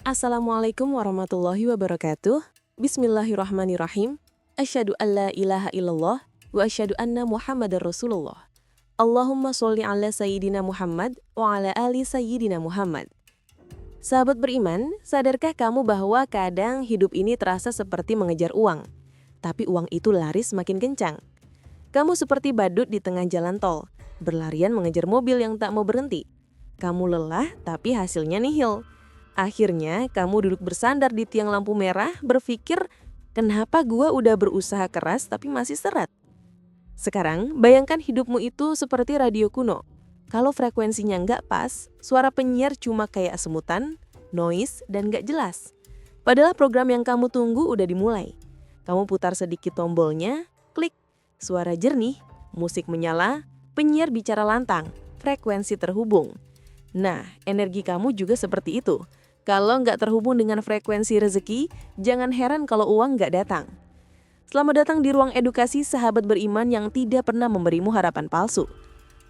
Assalamualaikum warahmatullahi wabarakatuh. Bismillahirrahmanirrahim. Asyhadu an la ilaha illallah wa asyhadu anna Muhammadar Rasulullah. Allahumma sholli ala sayyidina Muhammad wa ala ali sayyidina Muhammad. Sahabat beriman, sadarkah kamu bahwa kadang hidup ini terasa seperti mengejar uang, tapi uang itu lari semakin kencang. Kamu seperti badut di tengah jalan tol, berlarian mengejar mobil yang tak mau berhenti. Kamu lelah, tapi hasilnya nihil. Akhirnya, kamu duduk bersandar di tiang lampu merah, berpikir, kenapa gua udah berusaha keras tapi masih seret? Sekarang, bayangkan hidupmu itu seperti radio kuno. Kalau frekuensinya nggak pas, suara penyiar cuma kayak semutan, noise, dan nggak jelas. Padahal program yang kamu tunggu udah dimulai. Kamu putar sedikit tombolnya, klik, suara jernih, musik menyala, penyiar bicara lantang, frekuensi terhubung. Nah, energi kamu juga seperti itu. Kalau nggak terhubung dengan frekuensi rezeki, jangan heran kalau uang nggak datang. Selamat datang di ruang edukasi sahabat beriman yang tidak pernah memberimu harapan palsu.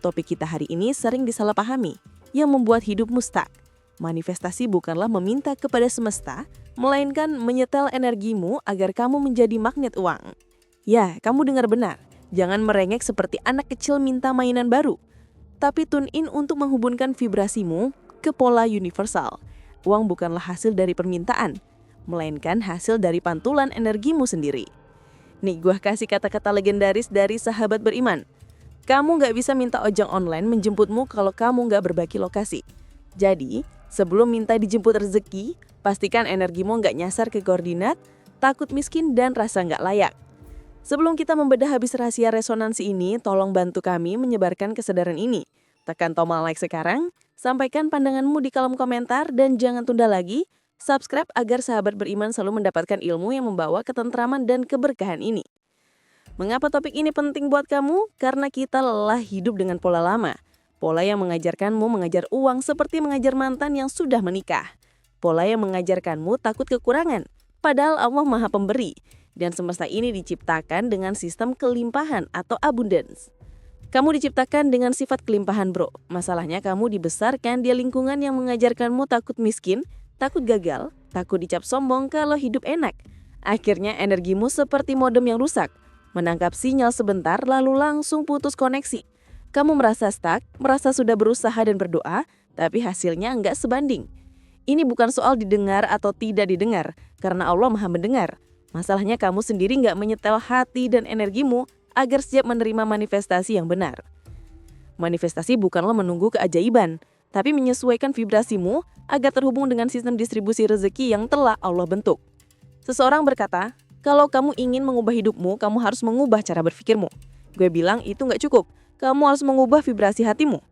Topik kita hari ini sering disalahpahami, yang membuat hidupmu stuck. Manifestasi bukanlah meminta kepada semesta, melainkan menyetel energimu agar kamu menjadi magnet uang. Ya, kamu dengar benar. Jangan merengek seperti anak kecil minta mainan baru. Tapi tune in untuk menghubungkan vibrasimu ke pola universal. Uang bukanlah hasil dari permintaan, melainkan hasil dari pantulan energimu sendiri. Nih, gua kasih kata-kata legendaris dari sahabat beriman. Kamu nggak bisa minta ojek online menjemputmu kalau kamu nggak berbagi lokasi. Jadi, sebelum minta dijemput rezeki, pastikan energimu nggak nyasar ke koordinat, takut miskin, dan rasa nggak layak. Sebelum kita membedah habis rahasia resonansi ini, tolong bantu kami menyebarkan kesadaran ini. Tekan tombol like sekarang, sampaikan pandanganmu di kolom komentar, dan jangan tunda lagi, subscribe agar sahabat beriman selalu mendapatkan ilmu yang membawa ketentraman dan keberkahan ini. Mengapa topik ini penting buat kamu? Karena kita lelah hidup dengan pola lama. Pola yang mengajarkanmu mengajar uang seperti mengajar mantan yang sudah menikah. Pola yang mengajarkanmu takut kekurangan, padahal Allah Maha Pemberi. Dan semesta ini diciptakan dengan sistem kelimpahan atau abundance. Kamu diciptakan dengan sifat kelimpahan, bro. Masalahnya kamu dibesarkan di lingkungan yang mengajarkanmu takut miskin, takut gagal, takut dicap sombong kalau hidup enak. Akhirnya energimu seperti modem yang rusak. Menangkap sinyal sebentar lalu langsung putus koneksi. Kamu merasa stuck, merasa sudah berusaha dan berdoa, tapi hasilnya enggak sebanding. Ini bukan soal didengar atau tidak didengar, karena Allah Maha Mendengar. Masalahnya kamu sendiri enggak menyetel hati dan energimu agar siap menerima manifestasi yang benar. Manifestasi bukanlah menunggu keajaiban, tapi menyesuaikan vibrasimu agar terhubung dengan sistem distribusi rezeki yang telah Allah bentuk. Seseorang berkata, kalau kamu ingin mengubah hidupmu, kamu harus mengubah cara berpikirmu. Gue bilang itu nggak cukup, kamu harus mengubah vibrasi hatimu.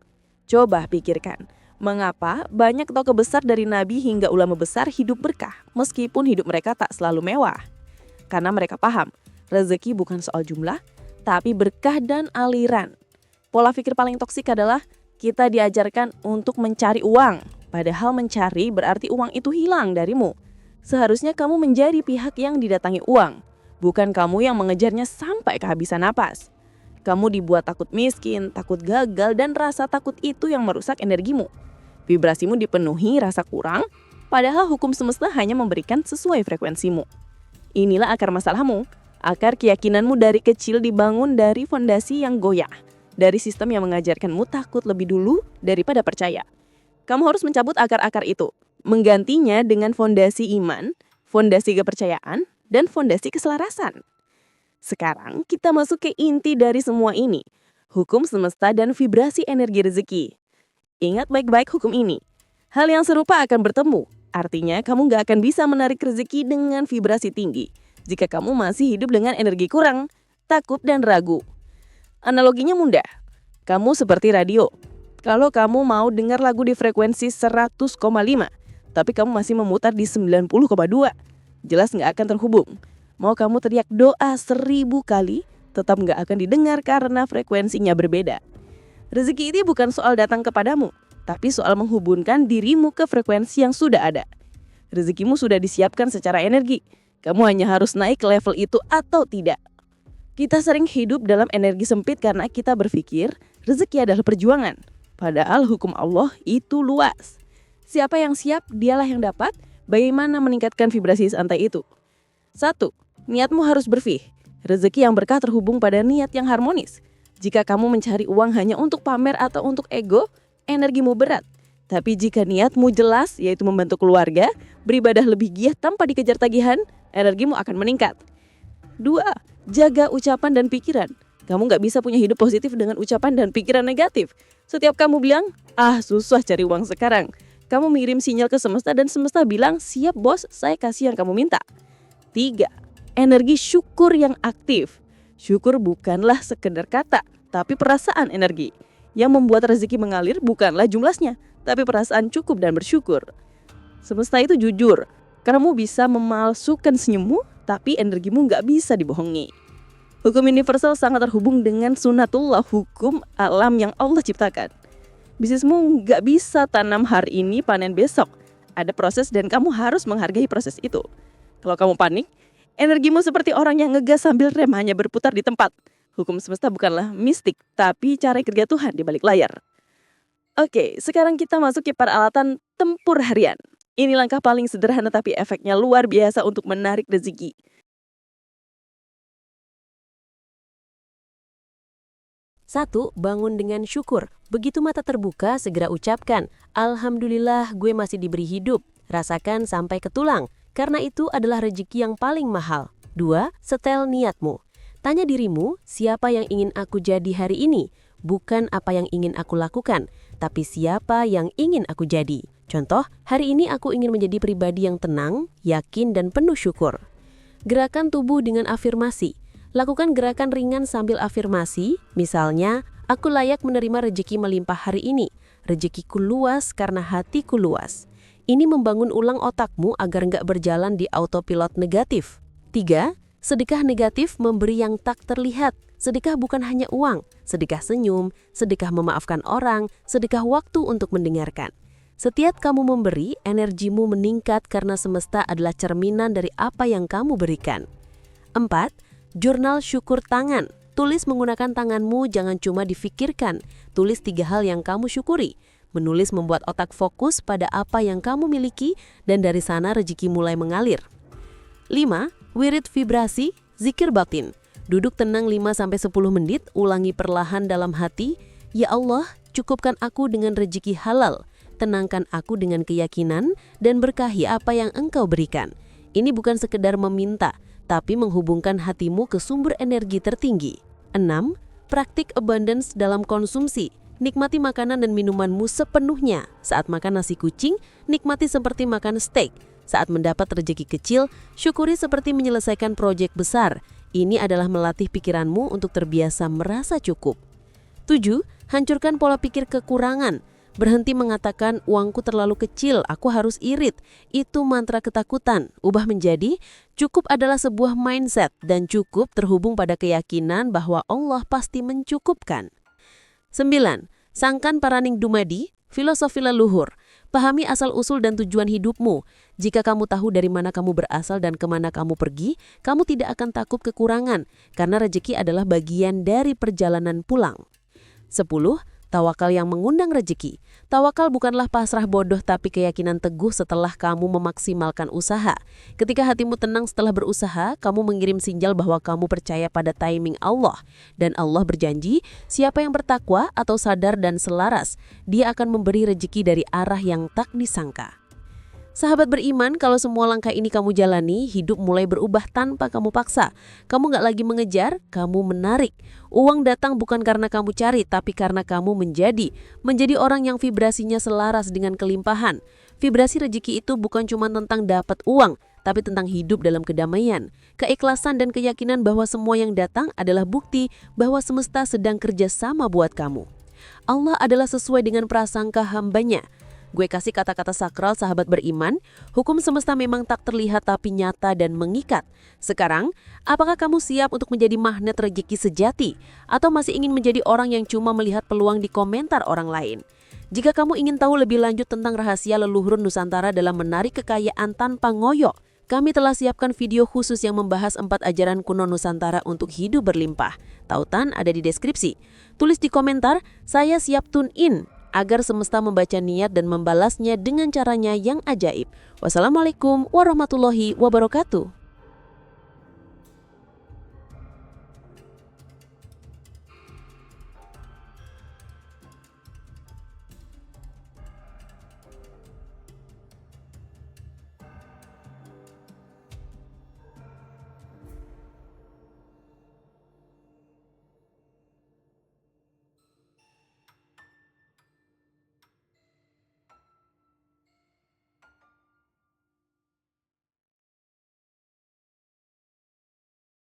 Coba pikirkan, mengapa banyak tokoh besar dari nabi hingga ulama besar hidup berkah, meskipun hidup mereka tak selalu mewah. Karena mereka paham, rezeki bukan soal jumlah, tapi berkah dan aliran. Pola pikir paling toksik adalah kita diajarkan untuk mencari uang, padahal mencari berarti uang itu hilang darimu. Seharusnya kamu menjadi pihak yang didatangi uang, bukan kamu yang mengejarnya sampai kehabisan napas. Kamu dibuat takut miskin, takut gagal, dan rasa takut itu yang merusak energimu. Vibrasimu dipenuhi rasa kurang, padahal hukum semesta hanya memberikan sesuai frekuensimu. Inilah akar masalahmu. Akar keyakinanmu dari kecil dibangun dari fondasi yang goyah, dari sistem yang mengajarkanmu takut lebih dulu daripada percaya. Kamu harus mencabut akar-akar itu, menggantinya dengan fondasi iman, fondasi kepercayaan, dan fondasi keselarasan. Sekarang kita masuk ke inti dari semua ini, hukum semesta dan vibrasi energi rezeki. Ingat baik-baik hukum ini. Hal yang serupa akan bertemu, artinya kamu gak akan bisa menarik rezeki dengan vibrasi tinggi jika kamu masih hidup dengan energi kurang, takut, dan ragu. Analoginya mudah, kamu seperti radio. Kalau kamu mau dengar lagu di frekuensi 100,5, tapi kamu masih memutar di 90,2, jelas nggak akan terhubung. Mau kamu teriak doa 1000 kali, tetap nggak akan didengar karena frekuensinya berbeda. Rezeki ini bukan soal datang kepadamu, tapi soal menghubungkan dirimu ke frekuensi yang sudah ada. Rezekimu sudah disiapkan secara energi, kamu hanya harus naik ke level itu atau tidak. Kita sering hidup dalam energi sempit karena kita berpikir rezeki adalah perjuangan. Padahal hukum Allah itu luas. Siapa yang siap, dialah yang dapat, Bagaimana meningkatkan vibrasi santai itu? 1. Niatmu harus bersih. Rezeki yang berkah terhubung pada niat yang harmonis. Jika kamu mencari uang hanya untuk pamer atau untuk ego, energimu berat. Tapi jika niatmu jelas, yaitu membantu keluarga, beribadah lebih giat tanpa dikejar tagihan, energimu akan meningkat. 2. Jaga ucapan dan pikiran. Kamu gak bisa punya hidup positif dengan ucapan dan pikiran negatif. Setiap kamu bilang, susah cari uang sekarang, kamu mengirim sinyal ke semesta dan semesta bilang, siap bos, saya kasih yang kamu minta. 3. Energi syukur yang aktif. Syukur bukanlah sekedar kata, tapi perasaan energi. Yang membuat rezeki mengalir bukanlah jumlahnya, tapi perasaan cukup dan bersyukur. Semesta itu jujur, kamu bisa memalsukan senyummu, tapi energimu gak bisa dibohongi. Hukum universal sangat terhubung dengan sunatullah, hukum alam yang Allah ciptakan. Bisnismu gak bisa tanam hari ini, panen besok. Ada proses dan kamu harus menghargai proses itu. Kalau kamu panik, energimu seperti orang yang ngegas sambil rem hanya berputar di tempat. Hukum semesta bukanlah mistik, tapi cara kerja Tuhan di balik layar. Oke, sekarang kita masuk ke peralatan tempur harian. Ini langkah paling sederhana tapi efeknya luar biasa untuk menarik rezeki. 1. Bangun dengan syukur. Begitu mata terbuka, segera ucapkan, Alhamdulillah gue masih diberi hidup. Rasakan sampai ke tulang. Karena itu adalah rezeki yang paling mahal. 2. Setel niatmu. Tanya dirimu, siapa yang ingin aku jadi hari ini? Bukan apa yang ingin aku lakukan, tapi siapa yang ingin aku jadi. Contoh, hari ini aku ingin menjadi pribadi yang tenang, yakin, dan penuh syukur. Gerakan tubuh dengan afirmasi. Lakukan gerakan ringan sambil afirmasi, misalnya, aku layak menerima rezeki melimpah hari ini. Rezekiku luas karena hatiku luas. Ini membangun ulang otakmu agar nggak berjalan di autopilot negatif. 3. Sedekah negatif memberi yang tak terlihat. Sedekah bukan hanya uang, sedekah senyum, sedekah memaafkan orang, sedekah waktu untuk mendengarkan. Setiap kamu memberi, energimu meningkat karena semesta adalah cerminan dari apa yang kamu berikan. 4. Jurnal syukur tangan. Tulis menggunakan tanganmu, jangan cuma difikirkan. Tulis 3 hal yang kamu syukuri. Menulis membuat otak fokus pada apa yang kamu miliki dan dari sana rezeki mulai mengalir. 5. Wirid vibrasi, zikir batin. Duduk tenang 5-10 menit, ulangi perlahan dalam hati. Ya Allah, cukupkan aku dengan rezeki halal. Tenangkan aku dengan keyakinan dan berkahi apa yang Engkau berikan. Ini bukan sekedar meminta, tapi menghubungkan hatimu ke sumber energi tertinggi. 6. Praktik abundance dalam konsumsi. Nikmati makanan dan minumanmu sepenuhnya. Saat makan nasi kucing, nikmati seperti makan steak. Saat mendapat rezeki kecil, syukuri seperti menyelesaikan proyek besar. Ini adalah melatih pikiranmu untuk terbiasa merasa cukup. 7. Hancurkan pola pikir kekurangan. Berhenti mengatakan, uangku terlalu kecil, aku harus irit. Itu mantra ketakutan. Ubah menjadi, cukup adalah sebuah mindset dan cukup terhubung pada keyakinan bahwa Allah pasti mencukupkan. 9. Sangkan paraning dumadi, filosofi leluhur. Pahami asal-usul dan tujuan hidupmu. Jika kamu tahu dari mana kamu berasal dan kemana kamu pergi, kamu tidak akan takut kekurangan, karena rezeki adalah bagian dari perjalanan pulang. 10. Tawakal yang mengundang rezeki. Tawakal bukanlah pasrah bodoh tapi keyakinan teguh setelah kamu memaksimalkan usaha. Ketika hatimu tenang setelah berusaha, kamu mengirim sinyal bahwa kamu percaya pada timing Allah. Dan Allah berjanji, siapa yang bertakwa atau sadar dan selaras, Dia akan memberi rezeki dari arah yang tak disangka. Sahabat beriman, kalau semua langkah ini kamu jalani, hidup mulai berubah tanpa kamu paksa. Kamu gak lagi mengejar, kamu menarik. Uang datang bukan karena kamu cari, tapi karena kamu menjadi orang yang vibrasinya selaras dengan kelimpahan. Vibrasi rezeki itu bukan cuma tentang dapat uang, tapi tentang hidup dalam kedamaian, keikhlasan dan keyakinan bahwa semua yang datang adalah bukti bahwa semesta sedang kerja sama buat kamu. Allah adalah sesuai dengan prasangka hambanya. Gue kasih kata-kata sakral sahabat beriman, hukum semesta memang tak terlihat tapi nyata dan mengikat. Sekarang, apakah kamu siap untuk menjadi magnet rezeki sejati? Atau masih ingin menjadi orang yang cuma melihat peluang di komentar orang lain? Jika kamu ingin tahu lebih lanjut tentang rahasia leluhur Nusantara dalam menarik kekayaan tanpa ngoyo, kami telah siapkan video khusus yang membahas 4 ajaran kuno Nusantara untuk hidup berlimpah. Tautan ada di deskripsi. Tulis di komentar, saya siap tune in. agar semesta membaca niat dan membalasnya dengan caranya yang ajaib. Wassalamualaikum warahmatullahi wabarakatuh.